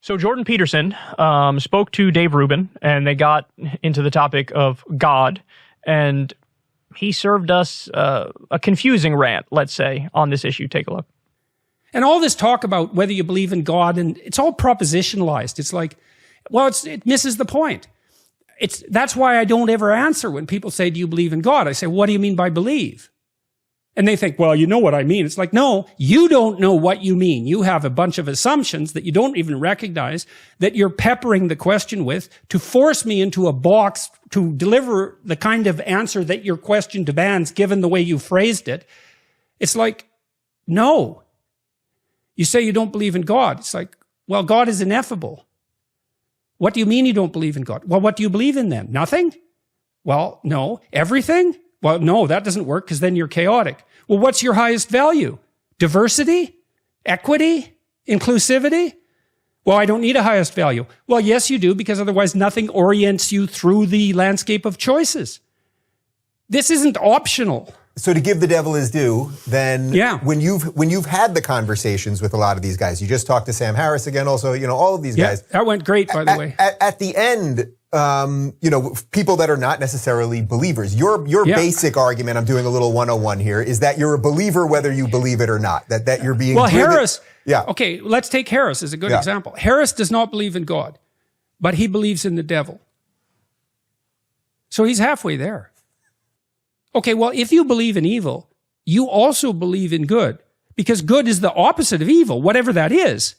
So Jordan Peterson spoke to Dave Rubin, and they got into the topic of God, and he served us a confusing rant, let's say, on this issue. Take a look. And all this talk about whether you believe in God, and it's all propositionalized. It's like, well, it misses the point. That's why I don't ever answer when people say, do you believe in God? I say, what do you mean by believe? And they think, well, you know what I mean. It's like, no, you don't know what you mean. You have a bunch of assumptions that you don't even recognize that you're peppering the question with to force me into a box to deliver the kind of answer that your question demands given the way you phrased it. It's like, no. You say you don't believe in God. It's like, well, God is ineffable. What do you mean you don't believe in God? Well, what do you believe in then? Nothing? Well, no. Everything? Well, no, that doesn't work because then you're chaotic. Well, what's your highest value? Diversity? Equity? Inclusivity? Well, I don't need a highest value. Well, yes, you do, because otherwise nothing orients you through the landscape of choices. This isn't optional. So to give the devil his due, then when you've had the conversations with a lot of these guys, you just talked to Sam Harris again, also, all of these guys. That went great, by the way. At the end, people that are not necessarily believers, your basic argument, I'm doing a little 101 here, is that you're a believer whether you believe it or not, that you're being driven. Harris, okay, let's take Harris as a good example. Harris does not believe in God, but he believes in the devil. So he's halfway there. Okay, well, if you believe in evil, you also believe in good, because good is the opposite of evil, whatever that is.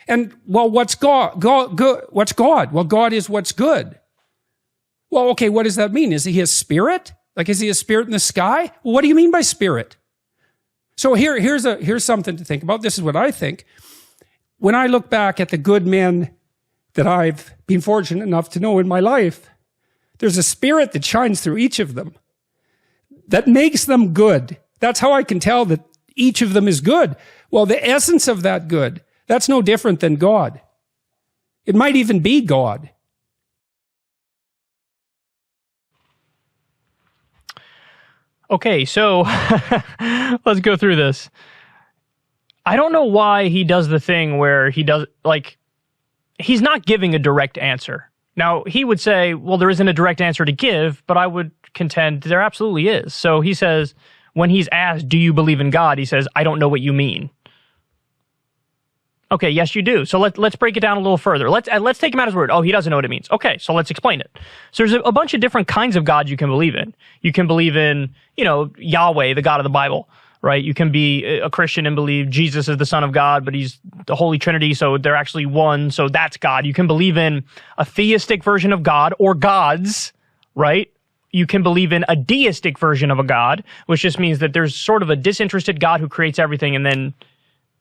And, well, what's God? What's God? Well, God is what's good. Well, okay, what does that mean? Is he a spirit? Like, is he a spirit in the sky? Well, what do you mean by spirit? So here's something to think about. This is what I think. When I look back at the good men that I've been fortunate enough to know in my life, there's a spirit that shines through each of them that makes them good. That's how I can tell that each of them is good. Well, the essence of that good, that's no different than God. It might even be God. Okay, so let's go through this. I don't know why he does the thing where he does, he's not giving a direct answer. Now, he would say, well, there isn't a direct answer to give, but I would contend there absolutely is. So he says, when he's asked, do you believe in God? He says, I don't know what you mean. Okay, yes, you do. So let's break it down a little further. Let's take him at his word. Oh, he doesn't know what it means. Okay, so let's explain it. So there's a bunch of different kinds of God you can believe in. You can believe in, Yahweh, the God of the Bible, right? You can be a Christian and believe Jesus is the Son of God, but he's the Holy Trinity, so they're actually one, so that's God. You can believe in a theistic version of God or gods, right? You can believe in a deistic version of a God, which just means that there's sort of a disinterested God who creates everything and then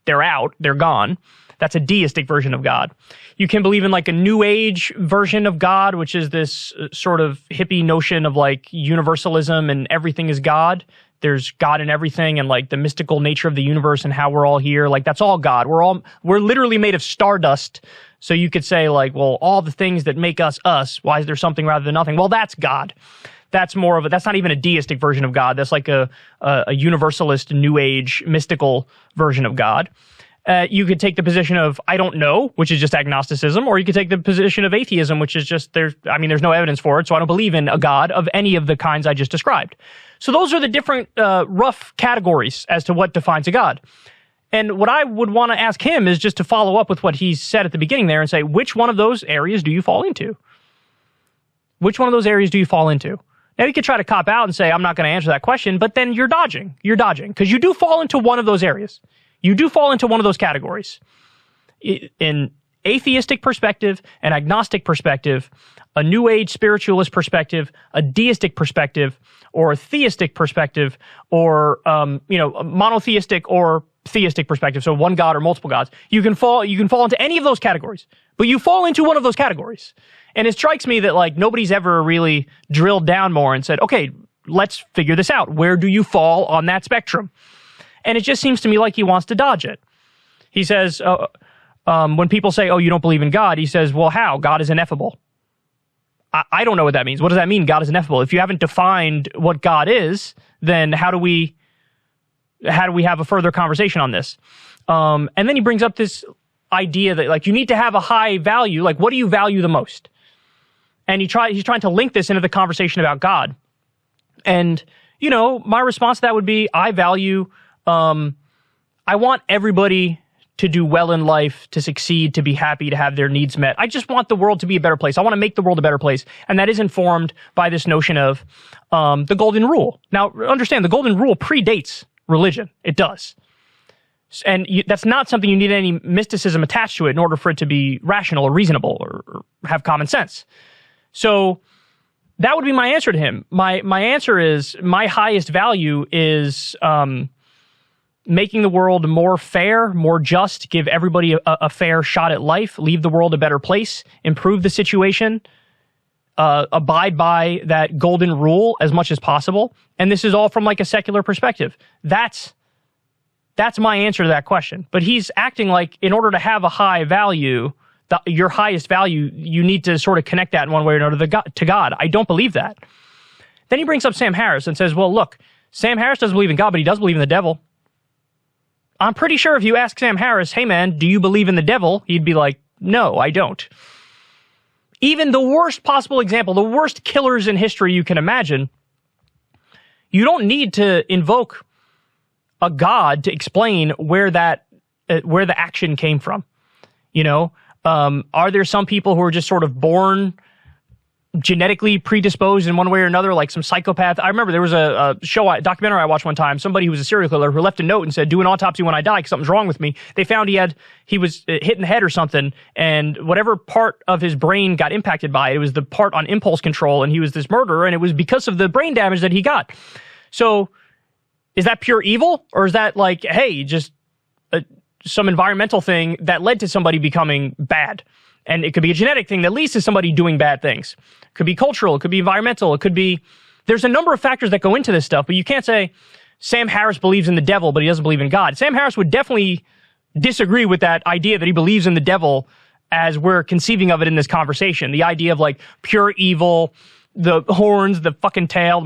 they're out, they're gone. That's a deistic version of God. You can believe in a New Age version of God, which is this sort of hippie notion of universalism and everything is God. There's God in everything and the mystical nature of the universe and how we're all here. That's all God. We're literally made of stardust. So you could say well, all the things that make us us, why is there something rather than nothing? Well, that's God. That's not even a deistic version of God. That's a universalist, New Age, mystical version of God. You could take the position of, I don't know, which is just agnosticism, or you could take the position of atheism, which is just, there's no evidence for it, so I don't believe in a God of any of the kinds I just described. So those are the different rough categories as to what defines a God. And what I would want to ask him is just to follow up with what he said at the beginning there and say, which one of those areas do you fall into? Which one of those areas do you fall into? Now, you could try to cop out and say, I'm not going to answer that question, but then you're dodging. You're dodging, because you do fall into one of those areas. You do fall into one of those categories. In atheistic perspective, an agnostic perspective, a New Age spiritualist perspective, a deistic perspective, or a theistic perspective, or a monotheistic or theistic perspective, so one God or multiple gods. You can fall into any of those categories, but you fall into one of those categories. And it strikes me that nobody's ever really drilled down more and said, okay, let's figure this out. Where do you fall on that spectrum? And it just seems to me like he wants to dodge it. He says, when people say, oh, you don't believe in God, he says, well, how? God is ineffable. I don't know what that means. What does that mean, God is ineffable? If you haven't defined what God is, then how do we have a further conversation on this? And then he brings up this idea that like you need to have a high value. Like, what do you value the most? And he's trying to link this into the conversation about God. And, you know, my response to that would be, I value, I want everybody to do well in life, to succeed, to be happy, to have their needs met. I just want the world to be a better place. I want to make the world a better place. And that is informed by this notion of the golden rule. Now, understand, the golden rule predates religion. It does. And that's not something you need any mysticism attached to it in order for it to be rational or reasonable or have common sense. So that would be my answer to him. My answer is, my highest value is making the world more fair, more just, give everybody a fair shot at life, leave the world a better place, improve the situation, abide by that golden rule as much as possible. And this is all from like a secular perspective. That's my answer to that question. But he's acting like in order to have a high value, your highest value, you need to sort of connect that in one way or another to God. I don't believe that. Then he brings up Sam Harris and says, well, look, Sam Harris doesn't believe in God, but he does believe in the devil. I'm pretty sure if you ask Sam Harris, hey man, do you believe in the devil? He'd be like, no, I don't. Even the worst possible example, the worst killers in history you can imagine, you don't need to invoke a god to explain where the action came from. You know, are there some people who are just sort of born genetically predisposed in one way or another, like some psychopath? I remember there was a documentary I watched one time, somebody who was a serial killer who left a note and said, do an autopsy when I die because something's wrong with me. They found he was hit in the head or something, and whatever part of his brain got impacted by it was the part on impulse control, and he was this murderer, and it was because of the brain damage that he got. So is that pure evil, or is that like, hey, just some environmental thing that led to somebody becoming bad? And it could be a genetic thing that leads to somebody doing bad things. It could be cultural. It could be environmental. It could be... There's a number of factors that go into this stuff, but you can't say Sam Harris believes in the devil, but he doesn't believe in God. Sam Harris would definitely disagree with that idea that he believes in the devil as we're conceiving of it in this conversation. The idea of like pure evil, the horns, the fucking tail,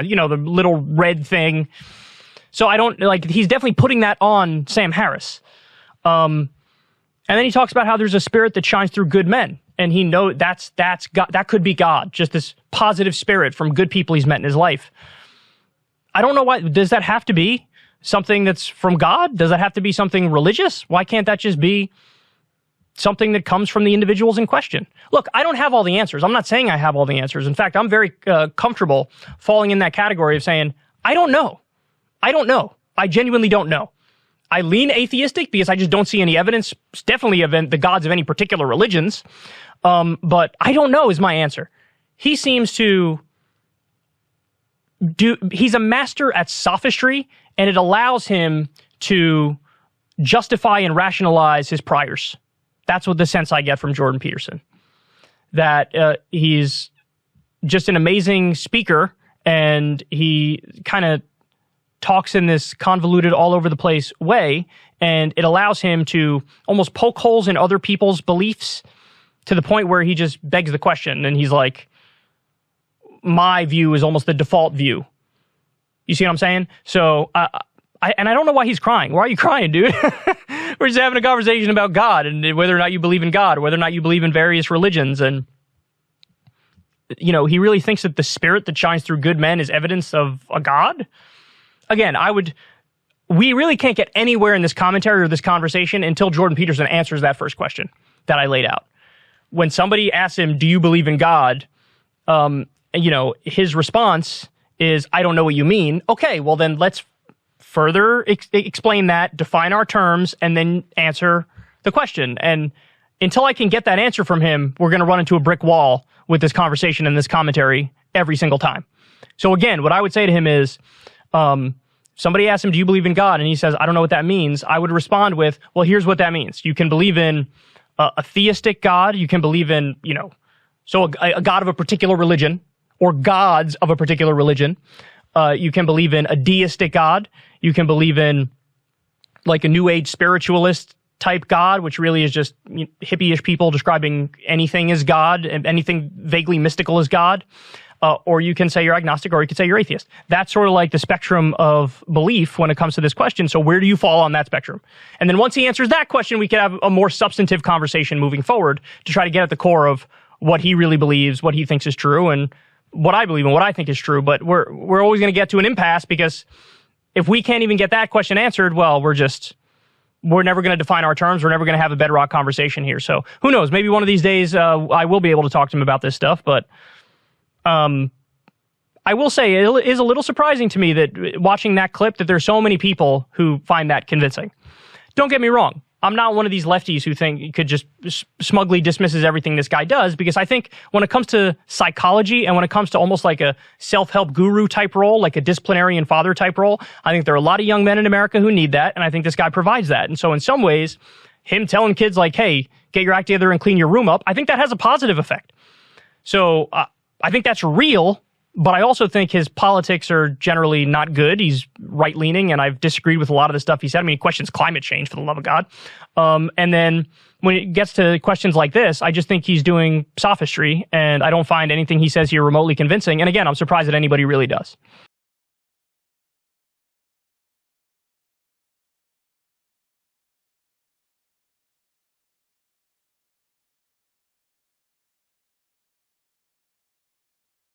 you know, the little red thing. So I don't... like, he's definitely putting that on Sam Harris. And then he talks about how there's a spirit that shines through good men. And he knows that's God, that could be God, just this positive spirit from good people he's met in his life. I don't know why. Does that have to be something that's from God? Does that have to be something religious? Why can't that just be something that comes from the individuals in question? Look, I don't have all the answers. I'm not saying I have all the answers. In fact, I'm very comfortable falling in that category of saying, I don't know. I don't know. I genuinely don't know. I lean atheistic because I just don't see any evidence, definitely of the gods of any particular religions. But I don't know is my answer. He seems to he's a master at sophistry, and it allows him to justify and rationalize his priors. That's what the sense I get from Jordan Peterson. That he's just an amazing speaker, and he kind of talks in this convoluted, all over the place way, and it allows him to almost poke holes in other people's beliefs to the point where he just begs the question, and he's like, my view is almost the default view. You see what I'm saying? So, I don't know why he's crying. Why are you crying, dude? We're just having a conversation about God and whether or not you believe in God, or whether or not you believe in various religions, and you know, he really thinks that the spirit that shines through good men is evidence of a God? Again, we really can't get anywhere in this commentary or this conversation until Jordan Peterson answers that first question that I laid out. When somebody asks him, do you believe in God? You know, his response is, I don't know what you mean. Okay, well then let's further explain that, define our terms, and then answer the question. And until I can get that answer from him, we're going to run into a brick wall with this conversation and this commentary every single time. So again, what I would say to him is, somebody asks him, do you believe in God? And he says, I don't know what that means. I would respond with, well, here's what that means. You can believe in a theistic God. You can believe in, you know, so a God of a particular religion, or gods of a particular religion. You can believe in a deistic God. You can believe in like a New Age spiritualist type God, which really is just hippie-ish people describing anything as God and anything vaguely mystical as God. or you can say you're agnostic, or you can say you're atheist. That's sort of like the spectrum of belief when it comes to this question. So where do you fall on that spectrum? And then once he answers that question, we can have a more substantive conversation moving forward to try to get at the core of what he really believes, what he thinks is true, and what I believe and what I think is true. But we're always going to get to an impasse, because if we can't even get that question answered, well, we're never going to define our terms. We're never going to have a bedrock conversation here. So who knows? Maybe one of these days I will be able to talk to him about this stuff, but I will say it is a little surprising to me that watching that clip that there's so many people who find that convincing. Don't get me wrong. I'm not one of these lefties who think you could just smugly dismisses everything this guy does, because I think when it comes to psychology and when it comes to almost like a self-help guru type role, like a disciplinarian father type role, I think there are a lot of young men in America who need that, and I think this guy provides that. And so in some ways, him telling kids like, hey, get your act together and clean your room up, I think that has a positive effect. So I think that's real, but I also think his politics are generally not good. He's right-leaning, and I've disagreed with a lot of the stuff he said. I mean, he questions climate change, for the love of God. And then when it gets to questions like this, I just think he's doing sophistry, and I don't find anything he says here remotely convincing. And again, I'm surprised that anybody really does.